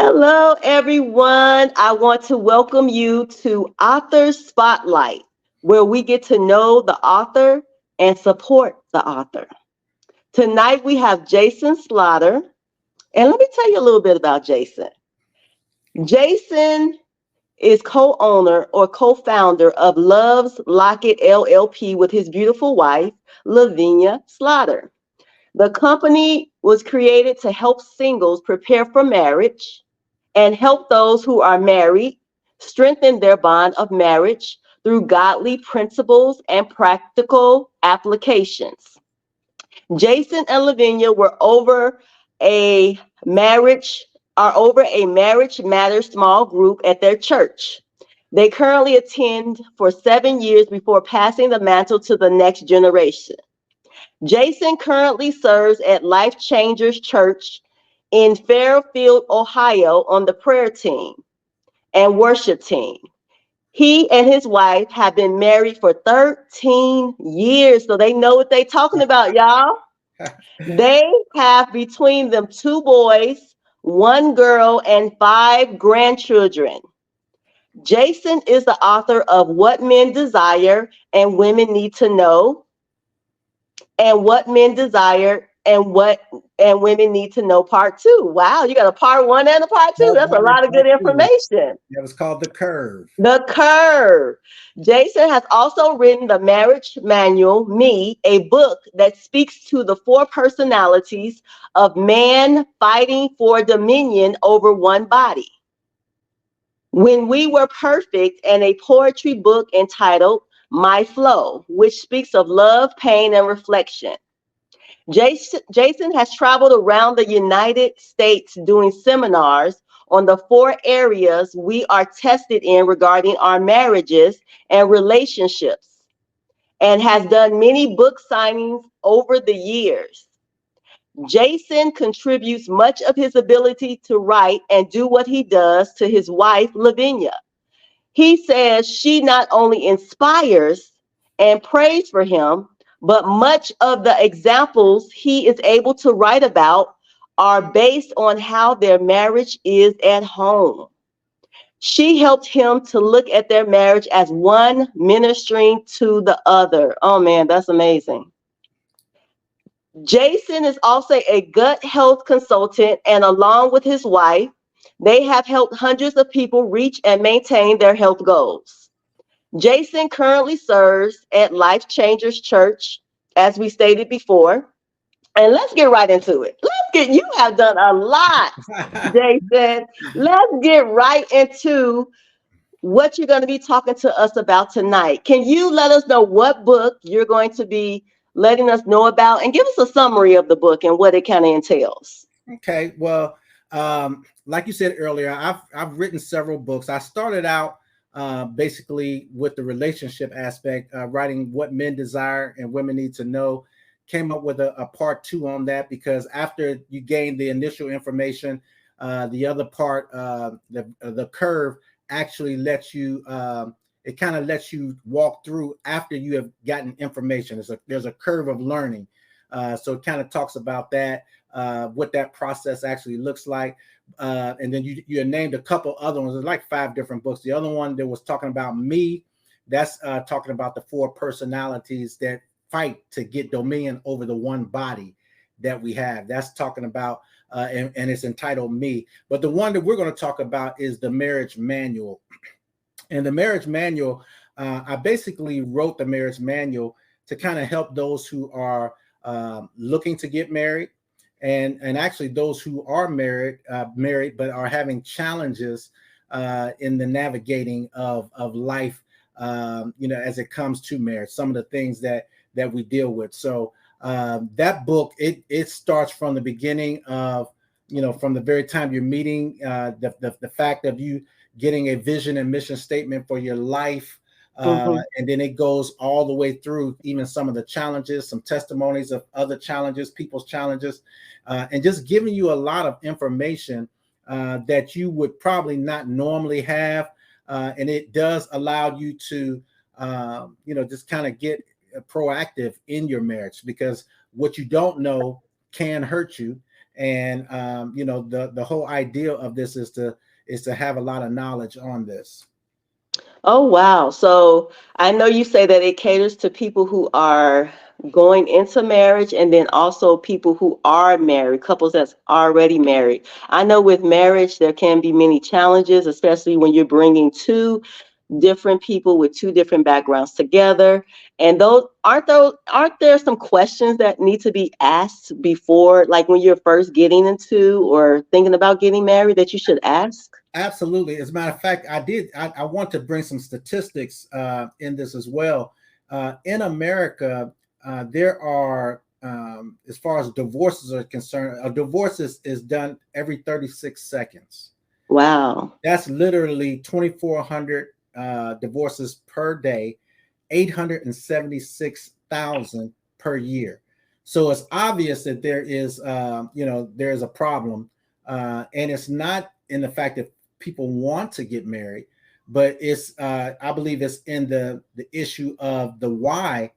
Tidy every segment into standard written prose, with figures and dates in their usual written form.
Hello, everyone. I want to welcome you to Author Spotlight, where we get to know the author and support the author. Tonight we have Jason Slaughter, and let me tell you a little bit about Jason. Jason is co-owner or co-founder of Loves Locket LLP with his beautiful wife, Lavina Slaughter. The company was created to help singles prepare for marriage and help those who are married strengthen their bond of marriage through godly principles and practical applications. Jason and Lavinia were over a marriage are over a Marriage Matters small group at their church. They currently attend for 7 years before passing the mantle to the next generation. Jason currently serves at Life Changers Church in Fairfield, Ohio on the prayer team and worship team. He and his wife have been married for 13 years, so they know what they're talking about, y'all. They have between them 2 boys, 1 girl, and 5 grandchildren. Jason is the author of What Men Desire and Women Need to Know, and What Men Desire and Women Need to Know Part 2. Wow, you got a Part 1 and a Part 2. Part That's a one and lot of part good two. information. That was called The Curve. The Curve. Jason has also written the Marriage Manual, Me, a book that speaks to the 4 personalities of man fighting for dominion over one body. When We Were Perfect, and a poetry book entitled My Flow, which speaks of love, pain, and reflection. Jason has traveled around the United States doing seminars on the 4 areas we are tested in regarding our marriages and relationships, and has done many book signings over the years. Jason contributes much of his ability to write and do what he does to his wife, Lavinia. He says she not only inspires and prays for him, but much of the examples he is able to write about are based on how their marriage is at home. She helped him to look at their marriage as one ministering to the other. Oh man, that's amazing. Jason is also a gut health consultant, and along with his wife, they have helped hundreds of people reach and maintain their health goals. Jason currently serves at Life Changers Church, as we stated before. And let's get right into it. You have done a lot, Jason. Let's get right into what you're going to be talking to us about tonight. Can you let us know what book you're going to be letting us know about, and give us a summary of the book and what it kind of entails? Okay, well, like you said earlier, I've written several books. I started out basically with the relationship aspect, writing What Men Desire and Women Need to Know. Came up with a part 2 on that because after you gain the initial information, the other part, the curve, actually lets you. It kind of lets you walk through after you have gotten information. There's a curve of learning, so it kind of talks about that, what that process actually looks like. And then you named a couple other ones. There's like 5 different books. The other one that was talking about Me, that's talking about the 4 personalities that fight to get dominion over the one body that we have. That's talking about, and it's entitled Me. But the one that we're going to talk about is the Marriage Manual. And the Marriage Manual, I basically wrote the Marriage Manual to kind of help those who are looking to get married, and actually those who are married but are having challenges in the navigating of life, as it comes to marriage. Some of the things that we deal with. So that book, it starts from the beginning of, from the very time you're meeting, the fact of you getting a vision and mission statement for your life. And then it goes all the way through even some of the challenges, some testimonies of other challenges, people's challenges, and just giving you a lot of information that you would probably not normally have. And it does allow you to, just kind of get proactive in your marriage, because what you don't know can hurt you. And the whole idea of this is to have a lot of knowledge on this. Oh, wow. So I know you say that it caters to people who are going into marriage and then also people who are married, couples that's already married. I know with marriage, there can be many challenges, especially when you're bringing two different people with two different backgrounds together. And aren't there some questions that need to be asked before, like when you're first getting into or thinking about getting married, that you should ask? Absolutely. As a matter of fact, I want to bring some statistics in this as well. In America, there are, as far as divorces are concerned, a divorce is done every 36 seconds. Wow. That's literally 2,400 divorces per day, 876,000 per year. So it's obvious that there is a problem, and it's not in the fact that people want to get married, but I believe it's in the issue of the why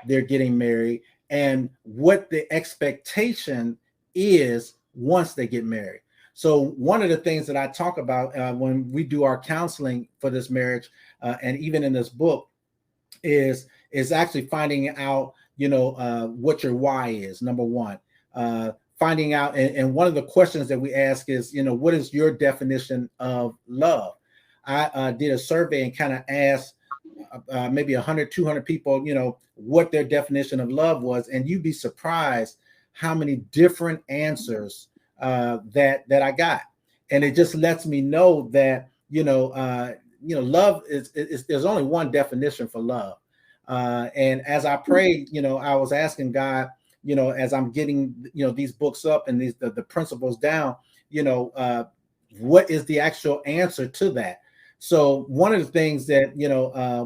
they're getting married and what the expectation is once they get married. So one of the things that I talk about when we do our counseling for this marriage, and even in this book, is actually finding out, what your why is. Number one, finding out, and one of the questions that we ask is, what is your definition of love? I did a survey and kind of asked maybe 100, 200 people, what their definition of love was, and you'd be surprised how many different answers that I got, and it just lets me know that love is there's only one definition for love. And as I prayed, I was asking God, as I'm getting these books up and the principles down, what is the actual answer to that? So one of the things that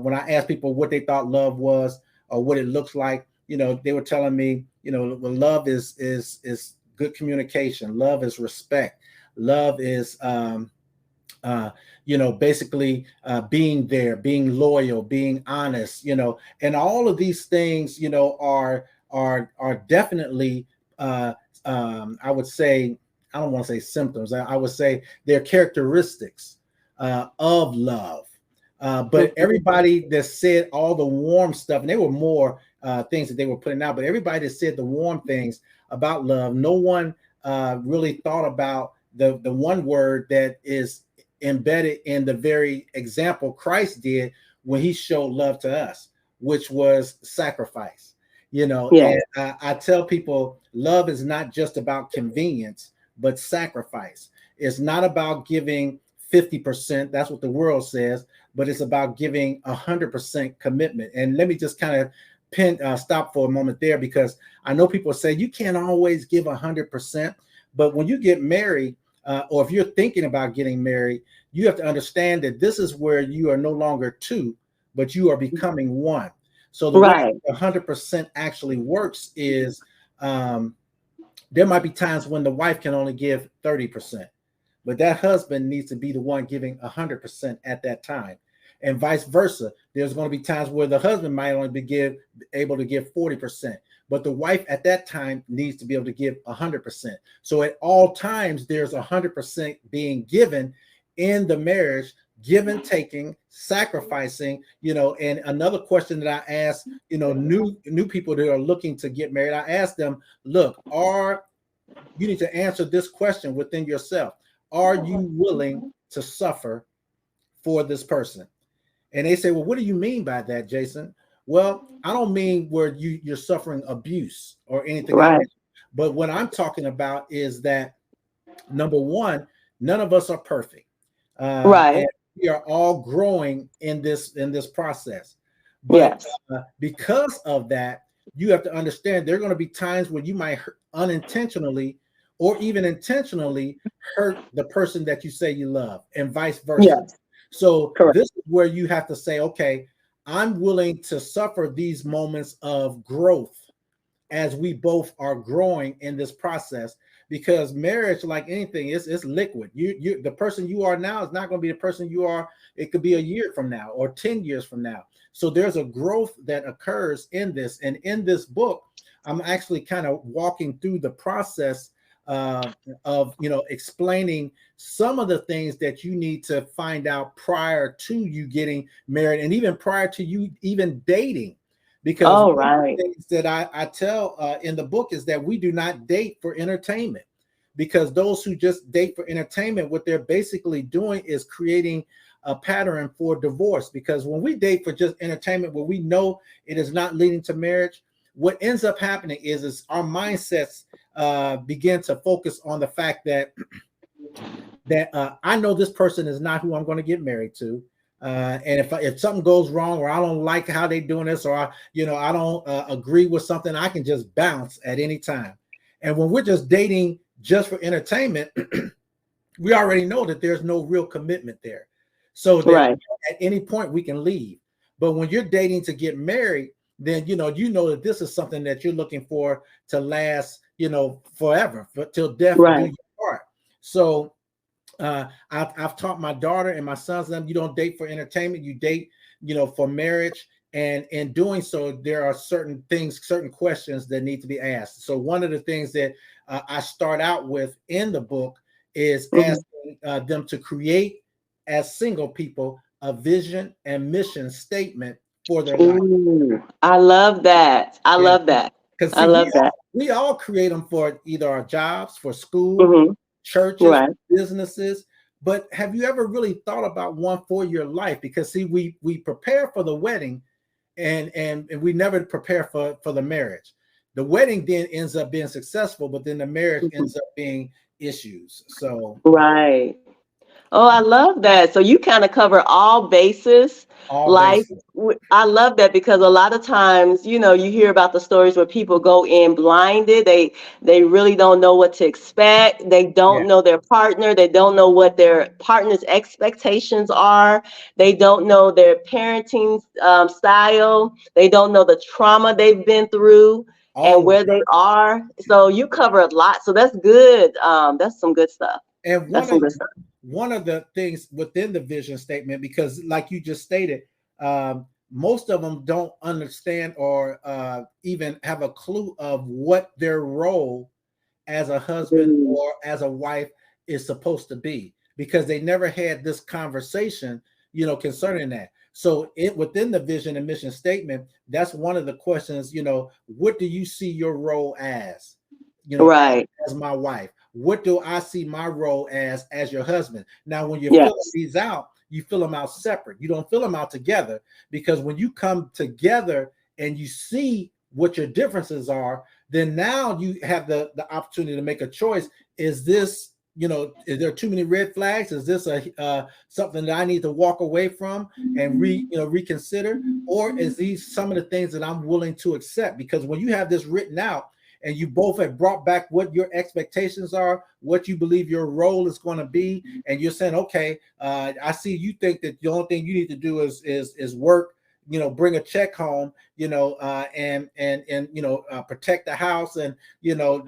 when I asked people what they thought love was or what it looks like, they were telling me, love is good communication. Love is respect. Love is basically being there, being loyal, being honest, and all of these things, are definitely, I would say, I don't want to say symptoms. I would say they're characteristics of love. But everybody that said all the warm stuff, and there were more things that they were putting out, but everybody that said the warm things about love, no one really thought about the one word that is embedded in the very example Christ did when he showed love to us, which was sacrifice. Yeah. And I tell people love is not just about convenience, but sacrifice. It's not about giving 50%. That's what the world says, but it's about giving 100% commitment. And let me just kind of stop for a moment there, because I know people say you can't always give 100%, but when you get married, or if you're thinking about getting married, you have to understand that this is where you are no longer two, but you are becoming one. So the way Right. 100% actually works is there might be times when the wife can only give 30%, but that husband needs to be the one giving 100% at that time. And vice versa. There's going to be times where the husband might only be able to give 40%, but the wife at that time needs to be able to give 100%. So at all times, there's 100% being given in the marriage, given, taking, sacrificing. And another question that I ask, new people that are looking to get married, I ask them, look, you need to answer this question within yourself. Are you willing to suffer for this person? And they say, well, what do you mean by that, Jason? Well, I don't mean where you're suffering abuse or anything like Right. that. But what I'm talking about is that, number one, none of us are perfect. Right. And we are all growing in this process. But Yes. because of that, you have to understand there are going to be times when you might unintentionally or even intentionally hurt the person that you say you love, and vice versa. Yes. So Correct. this is where you have to say, okay, I'm willing to suffer these moments of growth as we both are growing in this process, because marriage, like anything, is liquid. The person you are now is not going to be the person you are. It could be a year from now or 10 years from now. So there's a growth that occurs in this. And in this book, I'm actually kind of walking through the process of explaining some of the things that you need to find out prior to you getting married, and even prior to you even dating. Because Oh, one of right. the things that I tell in the book is that we do not date for entertainment, because those who just date for entertainment, what they're basically doing is creating a pattern for divorce. Because when we date for just entertainment, where we know it is not leading to marriage, what ends up happening is our mindsets begin to focus on the fact that I know this person is not who I'm going to get married to. And if something goes wrong, or I don't like how they're doing this, or I don't agree with something, I can just bounce at any time. And when we're just dating just for entertainment, we already know that there's no real commitment there, so that Right. at any point we can leave. But when you're dating to get married, then you know that this is something that you're looking for to last, forever, till death do Right. you part. So I've taught my daughter and my sons them, you don't date for entertainment, you date, for marriage. And in doing so, there are certain things, certain questions that need to be asked. So one of the things that I start out with in the book is Mhm. asking them to create, as single people, a vision and mission statement for their life. Ooh, I love that. I Yeah, love that. because I see, love that. we all create them for either our jobs, for school, Hmm. churches, Right. businesses. But have you ever really thought about one for your life? Because see, we prepare for the wedding, and we never prepare for the marriage. The wedding then ends up being successful, but then the marriage Mhm. ends up being issues. So Right. Oh, I love that. So you kind of cover all bases. all Like, bases. I love that because a lot of times, you hear about the stories where people go in blinded. They really don't know what to expect. They Yeah. don't know their partner. They don't know what their partner's expectations are. They don't know their parenting style. They don't know the trauma they've been through and All of where that. they are. So you cover a lot. So that's good. That's some good stuff. And That's some good stuff. one of the things within the vision statement, because like you just stated, most of them don't understand or even have a clue of what their role as a husband Mm. or as a wife is supposed to be, because they never had this conversation, concerning that. So it within the vision and mission statement, that's one of the questions, what do you see your role as, Right. as my wife? What do I see my role as your husband? Now, when you fill Yes. these out, you fill them out separate. You don't fill them out together, because when you come together and you see what your differences are, then now you have the opportunity to make a choice. Is this, is there too many red flags? Is this a something that I need to walk away from and reconsider? Or is these some of the things that I'm willing to accept? Because when you have this written out and you both have brought back what your expectations are, what you believe your role is going to be, and you're saying, okay, I see you think that the only thing you need to do is work, bring a check home, and protect the house, and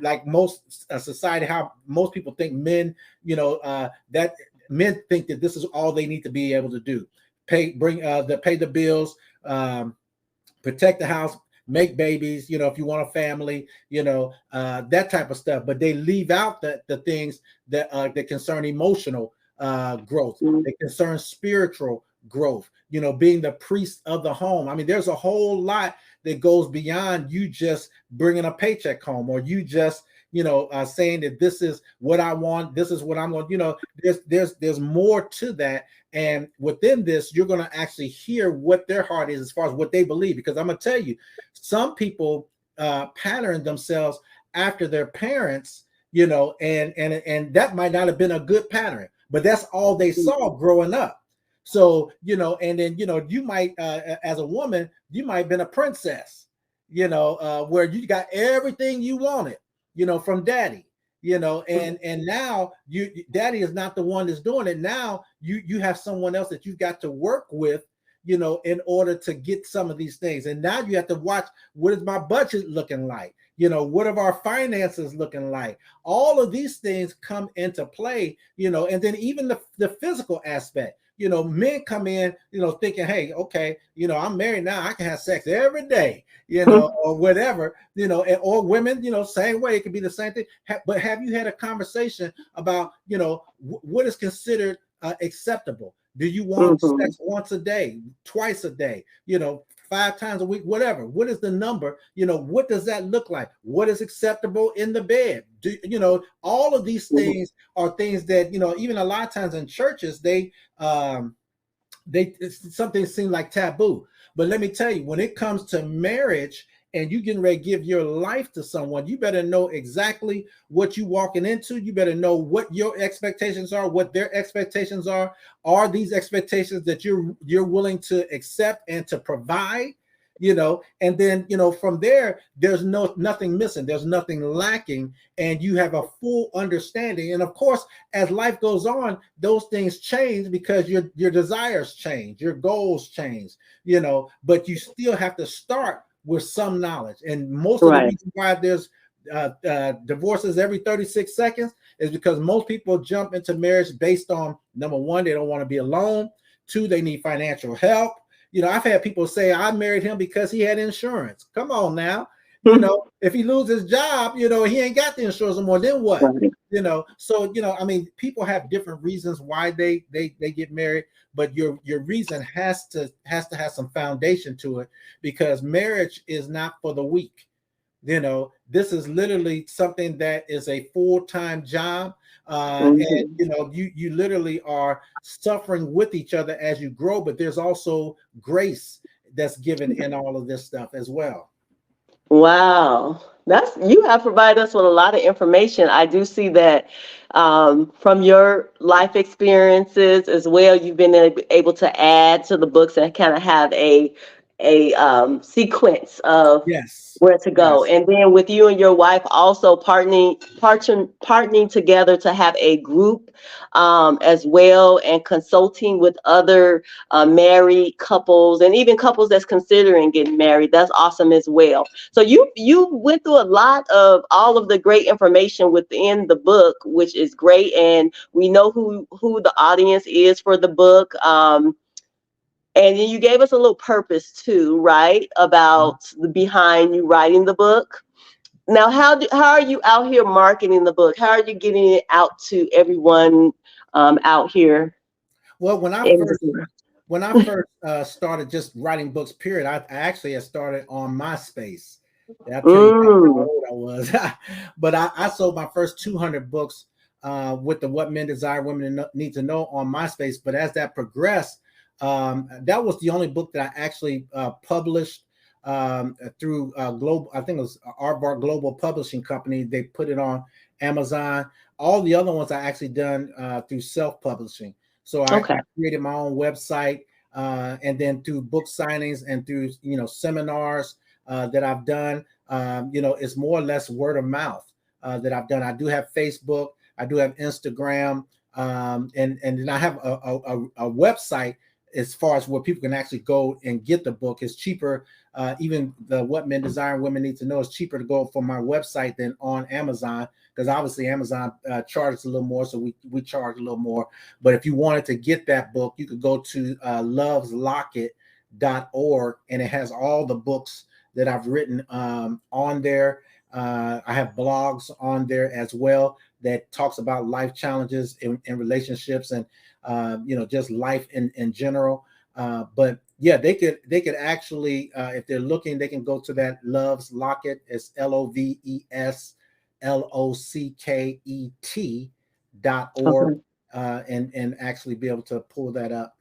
like most society, how most people think men, that men think that this is all they need to be able to do: pay the bills, protect the house, make babies, if you want a family, that type of stuff. But they leave out the things that concern emotional growth, Mm. that concern spiritual growth, being the priest of the home. I mean, there's a whole lot that goes beyond you just bringing a paycheck home, or you just saying that this is what I want, this is what I'm going. There's more to that, and within this, you're going to actually hear what their heart is as far as what they believe. Because I'm going to tell you, some people pattern themselves after their parents, and that might not have been a good pattern, but that's all they saw growing up. So, and then, you might, as a woman, you might have been a princess, where you got everything you wanted, from daddy, and now daddy is not the one that's doing it. Now you have someone else that you've got to work with, in order to get some of these things. And now you have to watch, what is my budget looking like? What are our finances looking like? All of these things come into play, and then even the physical aspect. men come in, thinking, hey, okay, I'm married now, I can have sex every day, or whatever, or women, same way, it could be the same thing. But have you had a conversation about, what is considered acceptable? Do you want Mhm. sex once a day, twice a day, 5 times a week, whatever? What is the number? What does that look like? What is acceptable in the bed? All of these Mhm. things are things that, even a lot of times in churches, um, something seem like taboo. But let me tell you, when it comes to marriage and you getting ready to give your life to someone, you better know exactly what you walking into. You better know what your expectations are, what their expectations are. Are these expectations that you're willing to accept and to provide? And then, from there, there's nothing missing, there's nothing lacking, and you have a full understanding. And of course, as life goes on, those things change because your desires change, your goals change, but you still have to start with some knowledge. And most of the Right. reason why there's divorces every 36 seconds is because most people jump into marriage based on, number one, they don't want to be alone. Two, they need financial help. I've had people say, I married him because he had insurance. Come on now. If he loses his job, he ain't got the insurance anymore. Then what? Right. So I mean, people have different reasons why they get married, but your reason has to have some foundation to it, because marriage is not for the weak. This is literally something that is a full-time job, and Mhm. you literally are suffering with each other as you grow, but there's also grace that's given in all of this stuff as well. Wow. You have provided us with a lot of information. I do see that from your life experiences as well, you've been able to add to the books and kind of have a sequence of Yes, where to go. yes. And then with you and your wife also partnering together to have a group as well, and consulting with other married couples and even couples that's considering getting married. That's awesome as well. So you went through a lot of all of the great information within the book, which is great, and we know who the audience is for the book. And then you gave us a little purpose too, right? About the behind you writing the book. Now, how are you out here marketing the book? How are you getting it out to everyone out here Well, in the when I first started just writing books, period, I actually had started on MySpace. That'll tell you how Mm, old I was. But I sold my first 200 books with the What Men Desire Women Need to Know on MySpace. But as that progressed, that was the only book that I actually published through Global. I think it was Aardvark Global Publishing Company. They put it on Amazon. All the other ones I actually done through self-publishing. So I okay. created my own website, and then through book signings and through seminars that I've done, it's more or less word of mouth that I've done. I do have Facebook, I do have Instagram, and then I have a website as far as where people can actually go and get the book. It's cheaper. Even the What Men Desire and Women Need to Know is cheaper to go from my website than on Amazon, because obviously Amazon charges a little more, so we charge a little more. But if you wanted to get that book, you could go to loveslocket.org, and it has all the books that I've written on there. I have blogs on there as well that talks about life challenges in relationships, and just life in general. But yeah, they could actually, if they're looking, they can go to that Loves Locket. It's LOVESLOCKET.org, Okay. and actually be able to pull that up.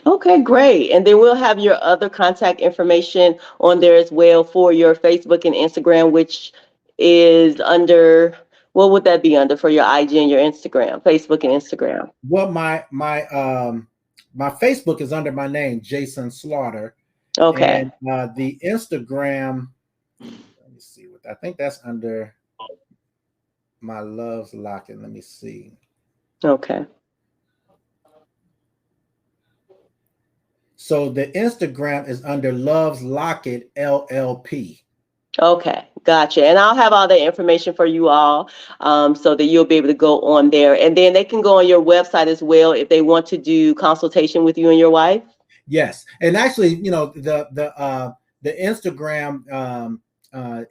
Okay, great. And then we'll have your other contact information on there as well for your Facebook and Instagram, which is under, what would that be under for your IG and your Instagram, Facebook and Instagram? Well, my Facebook is under my name, Jason Slaughter, Okay. and the Instagram. Let me see what I think that's under my Loves Locket. Let me see. Okay. So the Instagram is under Loves Locket LLP. Okay, gotcha. And I'll have all the information for you all, so that you'll be able to go on there. And then they can go on your website as well if they want to do consultation with you and your wife. Yes, and actually, the Instagram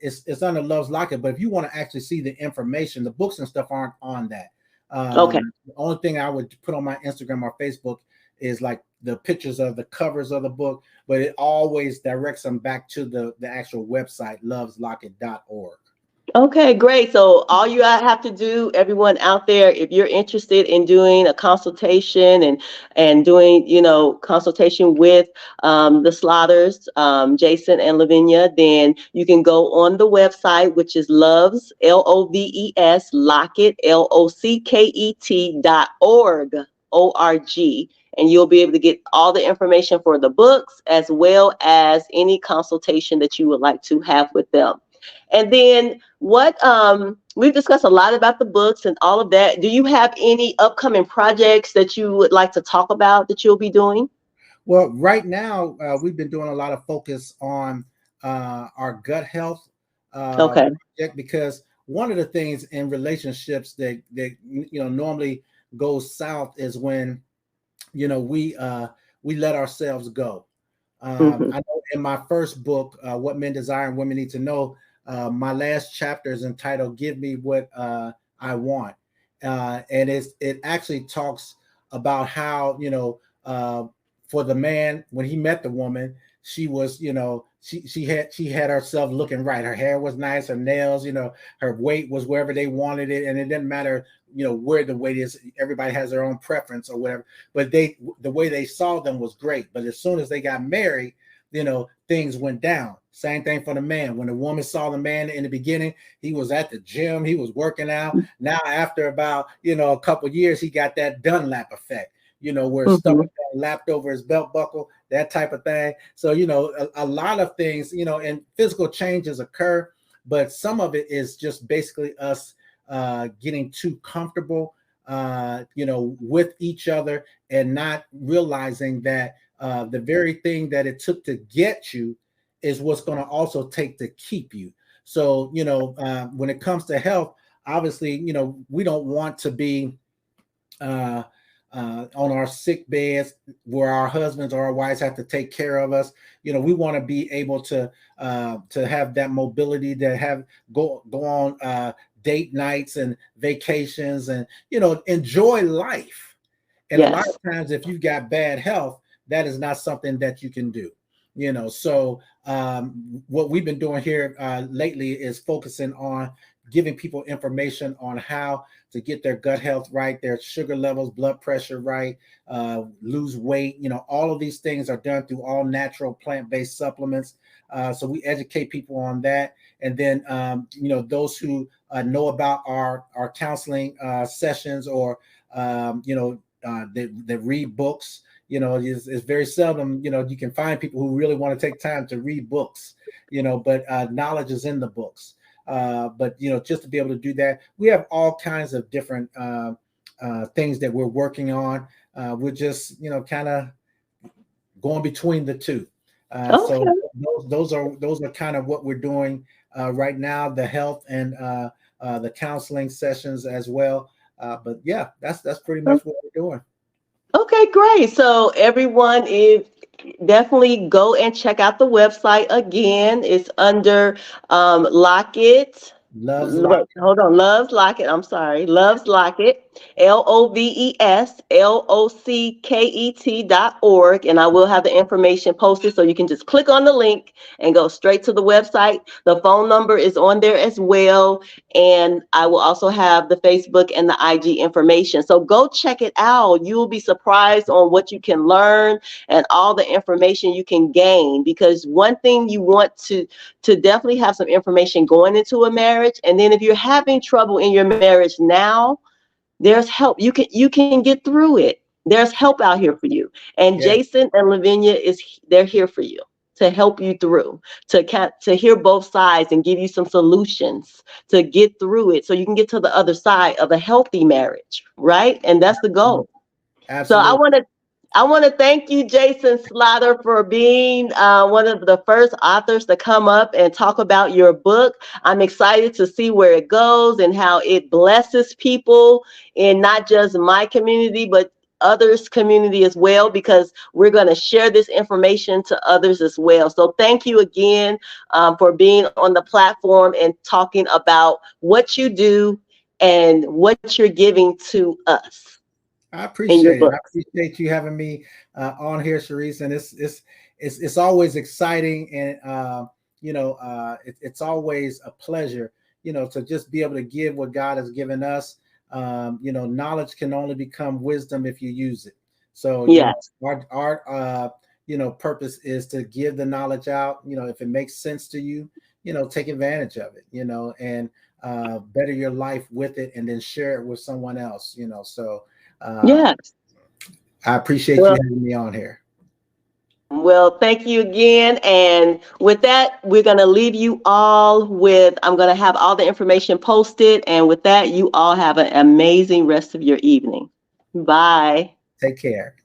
it's under Loves Locket, but if you want to actually see the information, the books and stuff aren't on that. Okay. The only thing I would put on my Instagram or Facebook is like the pictures of the covers of the book, but it always directs them back to the actual website, loveslocket.org. Okay, great. So all you have to do, everyone out there, if you're interested in doing a consultation and doing, consultation with the Slaughters, Jason and Lavinia, then you can go on the website, which is Loves Loves Locket LOCKET.org. And you'll be able to get all the information for the books as well as any consultation that you would like to have with them. And then what we've discussed a lot about the books and all of that. Do you have any upcoming projects that you would like to talk about that you'll be doing? Well, right now, we've been doing a lot of focus on our gut health Okay. project, because one of the things in relationships that normally goes south is when we let ourselves go. Hmm. I know in my first book, What Men Desire and Women Need to Know, my last chapter is entitled "Give Me What I Want," and it actually talks about how for the man, when he met the woman, she was she had herself looking right. Her hair was nice, her nails, her weight was wherever they wanted it, and it didn't matter where the weight is. Everybody has their own preference or whatever, but the way they saw them was great. But as soon as they got married, things went down. Same thing for the man. When the woman saw the man in the beginning, he was at the gym, he was working out. Now, after about a couple of years, he got that Dunlap effect, where his Hmm. stomach got lapped over his belt buckle, that type of thing. So, a lot of things, and physical changes occur, but some of it is just basically us getting too comfortable, with each other, and not realizing that the very thing that it took to get you is what's going to also take to keep you. So, when it comes to health, obviously, we don't want to be uh, on our sick beds where our husbands or our wives have to take care of us. We want to be able to have that mobility, to have go on date nights and vacations, and enjoy life. And a lot Yes. of times, if you've got bad health, that is not something that you can do. So what we've been doing here lately is focusing on giving people information on how to get their gut health right, their sugar levels, blood pressure right, lose weight. All of these things are done through all natural plant-based supplements. So we educate people on that. And then, those who know about our counseling sessions, or, that read books. It's very seldom, you can find people who really want to take time to read books, but knowledge is in the books. But just to be able to do that, we have all kinds of different things that we're working on. We're just kind of going between the two. So Okay. those are kind of what we're doing right now, the health and the counseling sessions as well. But yeah, that's pretty much what we're doing. Okay, great. So everyone is definitely go and check out the website again. It's under Locket. Loves Wait, Locket. hold on. Loves Locket. I'm sorry. Loves Locket. LOVES LOCKET.org. And I will have the information posted so you can just click on the link and go straight to the website. The phone number is on there as well. And I will also have the Facebook and the IG information. So go check it out. You will be surprised on what you can learn and all the information you can gain. Because one thing you want to definitely have some information going into a marriage. And then if you're having trouble in your marriage now, there's help. You can get through it. There's help out here for you. And Yeah. Jason and Lavinia they're here for you to help you through, to hear both sides and give you some solutions to get through it so you can get to the other side of a healthy marriage, right? And that's the goal. So I Absolutely. want to I want to thank you, Jason Slaughter, for being one of the first authors to come up and talk about your book. I'm excited to see where it goes and how it blesses people in not just my community, but others' community as well, because we're going to share this information to others as well. So thank you again for being on the platform and talking about what you do and what you're giving to us I in your appreciate it. I books. appreciate you having me on here, Sharice, and it's always exciting, and it's always a pleasure, to just be able to give what God has given us. Knowledge can only become wisdom if you use it. So Yes. our purpose is to give the knowledge out. If it makes sense to you, take advantage of it. And better your life with it, and then share it with someone else. So. Uh, Yes. I appreciate you Well, having me on here. well, thank you again. And with that, we're going to leave you all with, I'm going to have all the information posted. And with that, you all have an amazing rest of your evening. Bye. Take care.